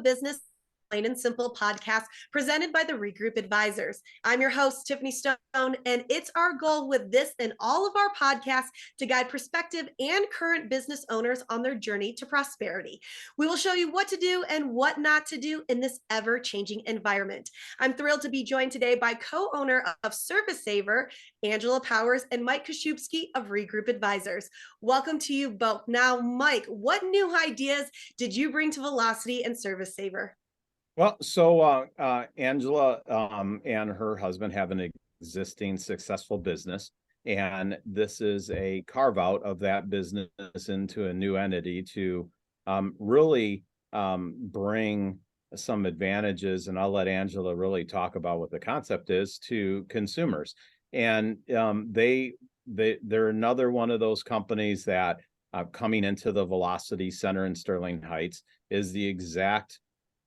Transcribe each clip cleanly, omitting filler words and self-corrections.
Business Plain and Simple podcast presented by the ReGroup Advisors. I'm your host, Tiffany Stone, and it's our goal with this and all of our podcasts to guide prospective and current business owners on their journey to prosperity. We will show you what to do and what not to do in this ever-changing environment. I'm thrilled to be joined today by co-owner of Service Saver, Angela Powers, and Mike Koszubski of ReGroup Advisors. Welcome to you both. Now, Mike, what new ideas did you bring to Velocity and Service Saver? Well, so Angela and her husband have an existing successful business, and this is a carve out of that business into a new entity to really bring some advantages, and I'll let Angela really talk about what the concept is to consumers. And they're another one of those companies that coming into the Velocity Center in Sterling Heights is the exact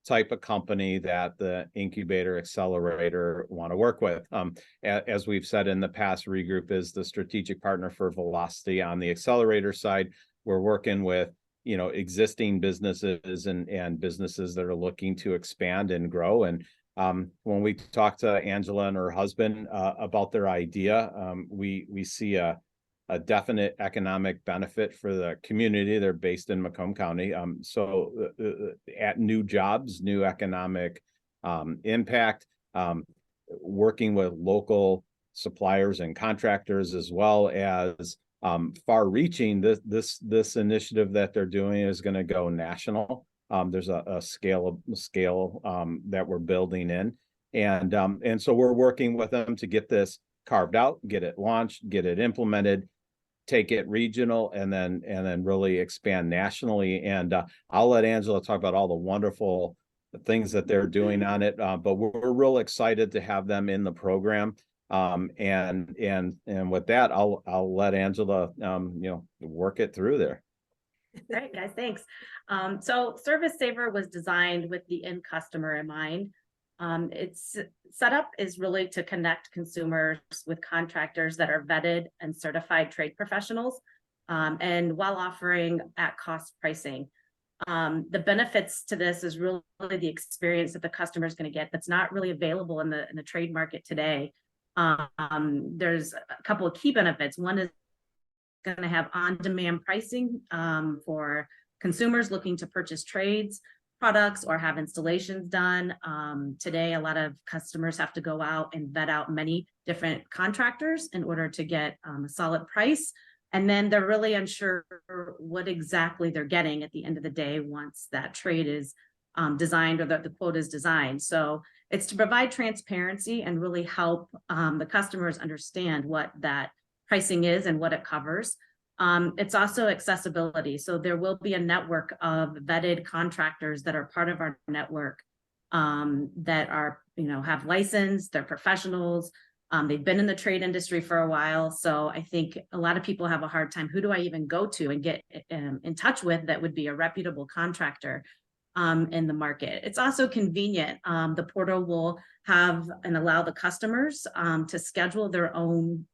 type of company that the incubator accelerator want to work with. As we've said in the past, ReGroup is the strategic partner for Velocity. On the accelerator side, we're working with existing businesses and businesses that are looking to expand and grow. And when we talked to Angela and her husband about their idea, we see a definite economic benefit for the community. They're based in Macomb County. So at new jobs, new economic impact, working with local suppliers and contractors, as well as far reaching. This initiative that they're doing is going to go national. There's a scale that we're building in. And so we're working with them to get this carved out, get it launched, get it implemented, take it regional, and then really expand nationally. And I'll let Angela talk about all the wonderful things that they're doing on it. But we're real excited to have them in the program. And with that, I'll let Angela work it through there. All right, guys, thanks. So Service Saver was designed with the end customer in mind. Its setup is really to connect consumers with contractors that are vetted and certified trade professionals, and while offering at cost pricing. The benefits to this is really the experience that the customer is going to get that's not really available in the trade market today. There's a couple of key benefits. One is going to have on-demand pricing for consumers looking to purchase trades products or have installations done. Today, a lot of customers have to go out and vet out many different contractors in order to get a solid price. And then they're really unsure what exactly they're getting at the end of the day once that trade is designed or the quote is designed. So it's to provide transparency and really help the customers understand what that pricing is and what it covers. It's also accessibility. So there will be a network of vetted contractors that are part of our network that are, have license, they're professionals. They've been in the trade industry for a while. So I think a lot of people have a hard time. Who do I even go to and get in touch with that would be a reputable contractor in the market? It's also convenient. The portal will have and allow the customers to schedule their own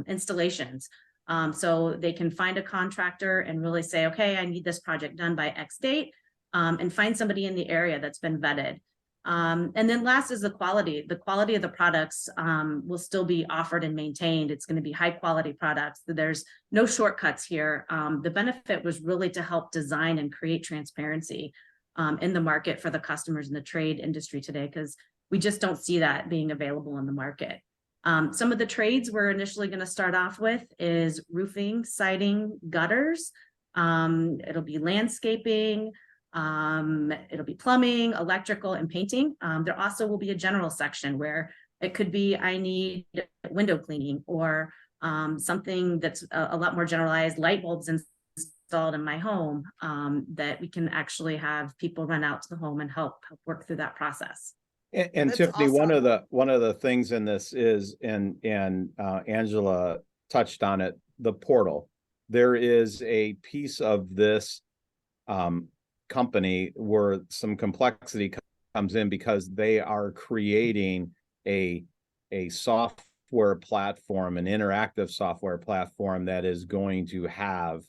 installations. So they can find a contractor and really say, okay, I need this project done by X date, and find somebody in the area that's been vetted. And then last is the quality. The quality of the products will still be offered and maintained. It's going to be high quality products. There's no shortcuts here. The benefit was really to help design and create transparency in the market for the customers in the trade industry today, because we just don't see that being available in the market. Some of the trades we're initially going to start off with is roofing, siding, gutters. It'll be landscaping, it'll be plumbing, electrical, and painting. There also will be a general section where it could be, I need window cleaning, or something that's a lot more generalized, light bulbs installed in my home, that we can actually have people run out to the home and help work through that process. And Tiffany, awesome. one of the things in this is, and Angela touched on it, the portal. There is a piece of this company where some complexity comes in, because they are creating a software platform, an interactive software platform that is going to have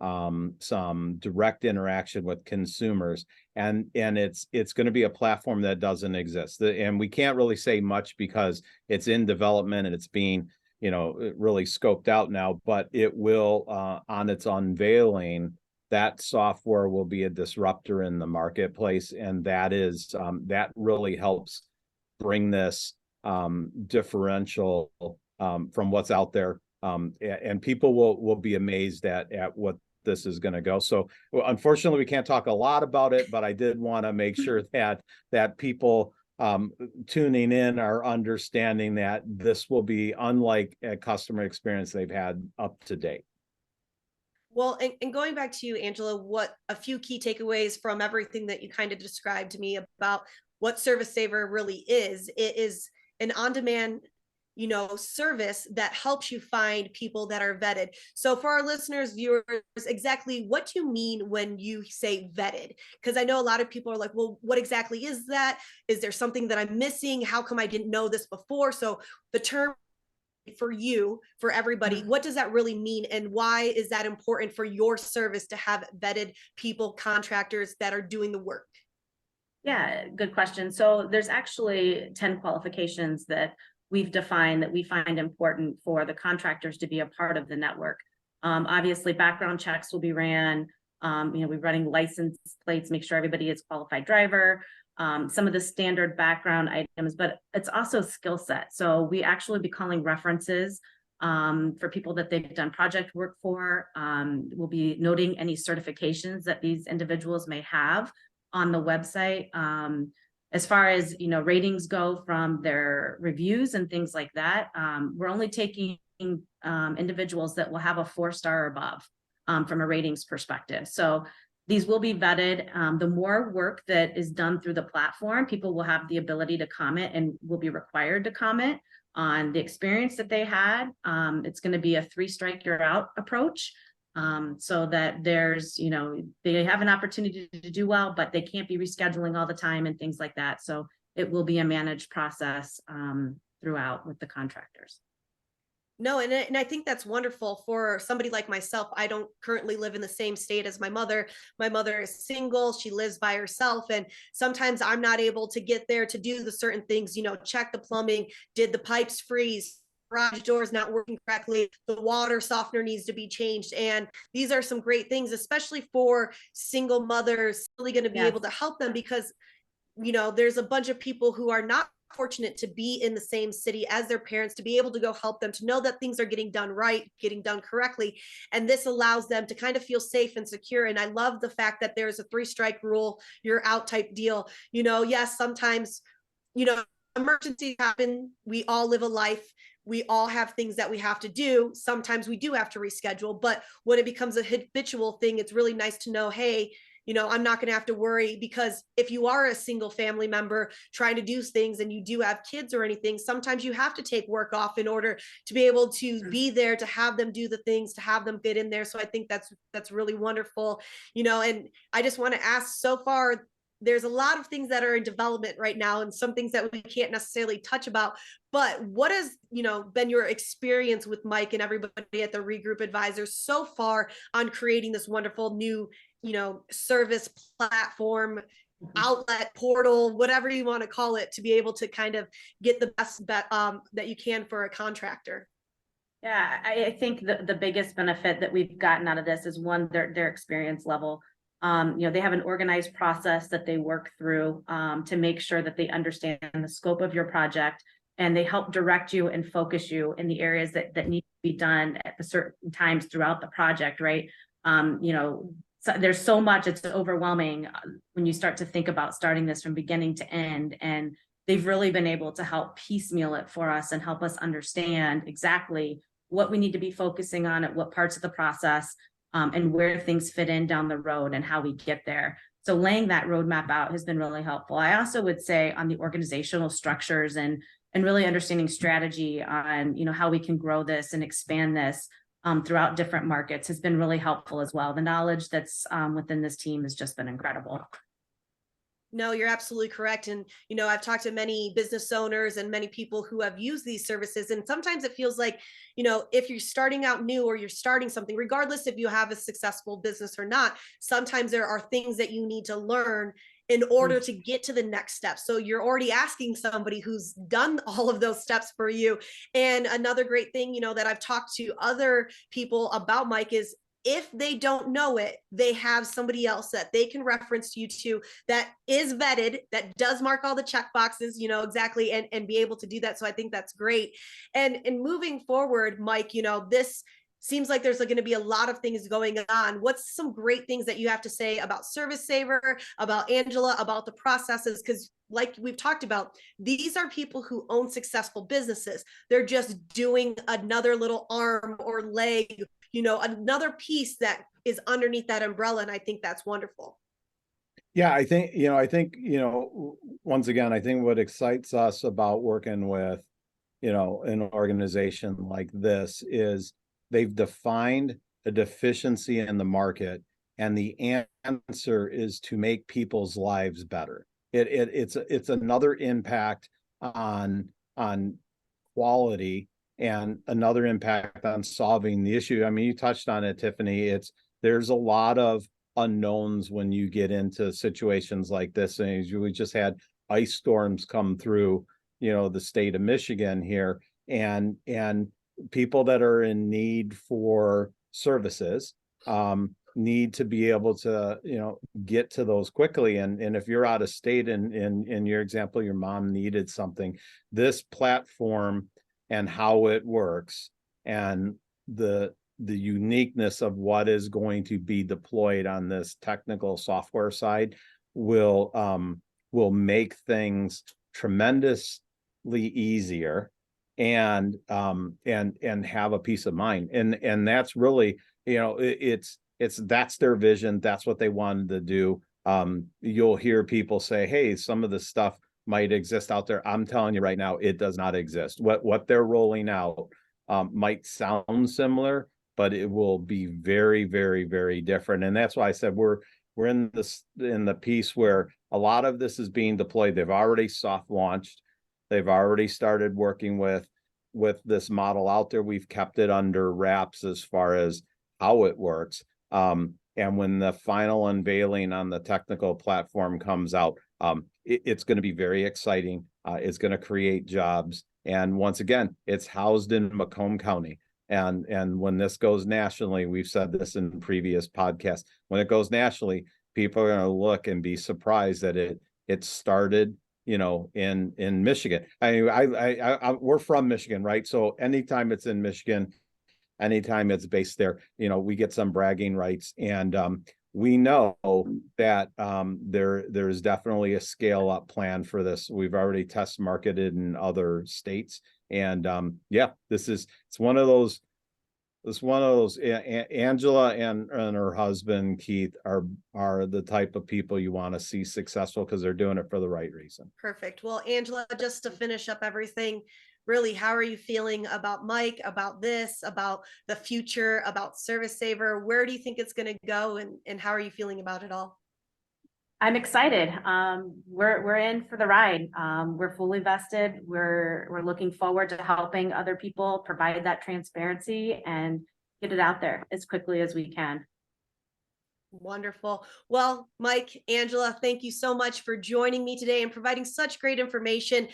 some direct interaction with consumers, and it's going to be a platform that doesn't exist. And we can't really say much because it's in development and it's being, really scoped out now, but it will, on its unveiling, that software will be a disruptor in the marketplace. And that that really helps bring this differential from what's out there. And people will be amazed at what this is going to go. So unfortunately, we can't talk a lot about it, but I did want to make sure that people tuning in are understanding that this will be unlike a customer experience they've had up to date. Well, and going back to you, Angela, what a few key takeaways from everything that you kind of described to me about what Service Saver really is. It is an on-demand, service that helps you find people that are vetted. So for our listeners, viewers, exactly what do you mean when you say vetted? Because I know a lot of people are like, well, what exactly is that? Is there something that I'm missing? How come I didn't know this before? So the term for you, for everybody, what does that really mean? And why is that important for your service to have vetted people, contractors that are doing the work? Yeah, good question. So there's actually 10 qualifications that we've defined that we find important for the contractors to be a part of the network. Obviously, background checks will be ran. We're running license plates, make sure everybody is qualified driver. Some of the standard background items, but it's also skill set. So we actually be calling references for people that they've done project work for. We'll be noting any certifications that these individuals may have on the website. As far as, ratings go from their reviews and things like that, we're only taking individuals that will have a 4-star or above from a ratings perspective. So these will be vetted. The more work that is done through the platform, people will have the ability to comment and will be required to comment on the experience that they had. It's going to be a 3-strike you're out approach. So that there's, they have an opportunity to do well, but they can't be rescheduling all the time and things like that. So it will be a managed process throughout with the contractors. No, and I think that's wonderful for somebody like myself. I don't currently live in the same state as my mother. My mother is single. She lives by herself. And sometimes I'm not able to get there to do the certain things, check the plumbing, did the pipes freeze, garage doors not working correctly, the water softener needs to be changed. And these are some great things, especially for single mothers, really going to be able to help them because, there's a bunch of people who are not fortunate to be in the same city as their parents, to be able to go help them, to know that things are getting done right, getting done correctly. And this allows them to kind of feel safe and secure. And I love the fact that there's a 3-strike rule, you're out type deal. Yes, sometimes, emergencies happen. We all live a life. We all have things that we have to do. Sometimes we do have to reschedule, but when it becomes a habitual thing, it's really nice to know, hey, I'm not going to have to worry, because if you are a single family member trying to do things and you do have kids or anything, sometimes you have to take work off in order to be able to be there, to have them do the things, to have them get in there. So I think that's really wonderful, and I just want to ask, so far, there's a lot of things that are in development right now and some things that we can't necessarily touch about, but what has, been your experience with Mike and everybody at the ReGroup Advisors so far on creating this wonderful new, service platform, outlet, portal, whatever you want to call it, to be able to kind of get the best bet that you can for a contractor? Yeah, I think the biggest benefit that we've gotten out of this is, one, their experience level. They have an organized process that they work through to make sure that they understand the scope of your project, and they help direct you and focus you in the areas that need to be done at the certain times throughout the project, right? So there's so much, it's overwhelming when you start to think about starting this from beginning to end. And they've really been able to help piecemeal it for us and help us understand exactly what we need to be focusing on at what parts of the process, and where things fit in down the road and how we get there. So laying that roadmap out has been really helpful. I also would say on the organizational structures and really understanding strategy on, how we can grow this and expand this throughout different markets has been really helpful as well. The knowledge that's within this team has just been incredible. No, you're absolutely correct. And, I've talked to many business owners and many people who have used these services. And sometimes it feels like, if you're starting out new or you're starting something, regardless if you have a successful business or not, sometimes there are things that you need to learn in order to get to the next step. So you're already asking somebody who's done all of those steps for you. And another great thing, that I've talked to other people about, Mike, is if they don't know it, they have somebody else that they can reference you to that is vetted, that does mark all the check boxes, exactly, and be able to do that. So I think that's great. And moving forward, Mike, this seems like there's going to be a lot of things going on. What's some great things that you have to say about Service Saver, about Angela, about the processes? Because like we've talked about, these are people who own successful businesses. They're just doing another little arm or leg, another piece that is underneath that umbrella. And I think that's wonderful. Yeah, once again, I think what excites us about working with, an organization like this is they've defined a deficiency in the market, and the answer is to make people's lives better. It's another impact on quality and another impact on solving the issue. I mean, you touched on it, Tiffany. There's a lot of unknowns when you get into situations like this. And we just had ice storms come through, the state of Michigan here, and people that are in need for services need to be able to, get to those quickly. And if you're out of state, and in your example, your mom needed something, this platform and how it works and the uniqueness of what is going to be deployed on this technical software side will make things tremendously easier and have a peace of mind. And that's really, that's their vision. That's what they wanted to do. You'll hear people say, hey, some of the stuff might exist out there. I'm telling you right now, it does not exist. What they're rolling out might sound similar, but it will be very, very, very different. And that's why I said we're in the piece where a lot of this is being deployed. They've already soft launched. They've already started working with this model out there. We've kept it under wraps as far as how it works. And when the final unveiling on the technical platform comes out, it's going to be very exciting. It's going to create jobs. And once again, it's housed in Macomb County. And when this goes nationally, we've said this in previous podcasts, when it goes nationally, people are going to look and be surprised that it started, in Michigan. I mean, we're from Michigan, right? So anytime it's in Michigan, anytime it's based there, we get some bragging rights. And we know that there's definitely a scale up plan for this. We've already test marketed in other states. And it's one of those. Angela and her husband Keith are the type of people you want to see successful because they're doing it for the right reason. Perfect. Well, Angela, just to finish up everything, really, how are you feeling about Mike, about this, about the future, about Service Saver? Where do you think it's going to go, and how are you feeling about it all? I'm excited. We're in for the ride. We're fully vested. We're looking forward to helping other people provide that transparency and get it out there as quickly as we can. Wonderful. Well, Mike, Angela, thank you so much for joining me today and providing such great information.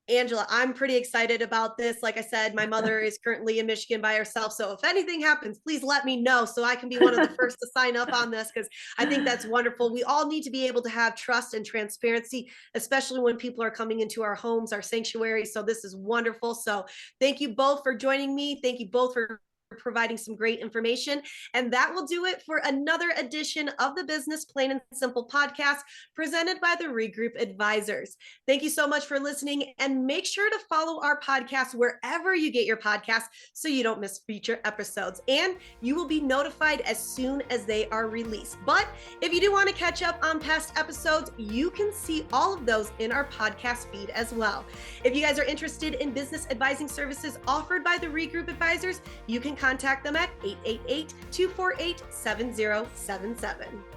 Angela, I'm pretty excited about this. Like I said, my mother is currently in Michigan by herself. So if anything happens, please let me know so I can be one of the first to sign up on this, because I think that's wonderful. We all need to be able to have trust and transparency, especially when people are coming into our homes, our sanctuaries. So this is wonderful. So thank you both for joining me. Thank you both for providing some great information. And that will do it for another edition of the Business Plain and Simple podcast presented by the ReGroup Advisors. Thank you so much for listening, and make sure to follow our podcast wherever you get your podcasts so you don't miss future episodes, and you will be notified as soon as they are released. But if you do want to catch up on past episodes, you can see all of those in our podcast feed as well. If you guys are interested in business advising services offered by the ReGroup Advisors, you can contact them at 888-248-7077.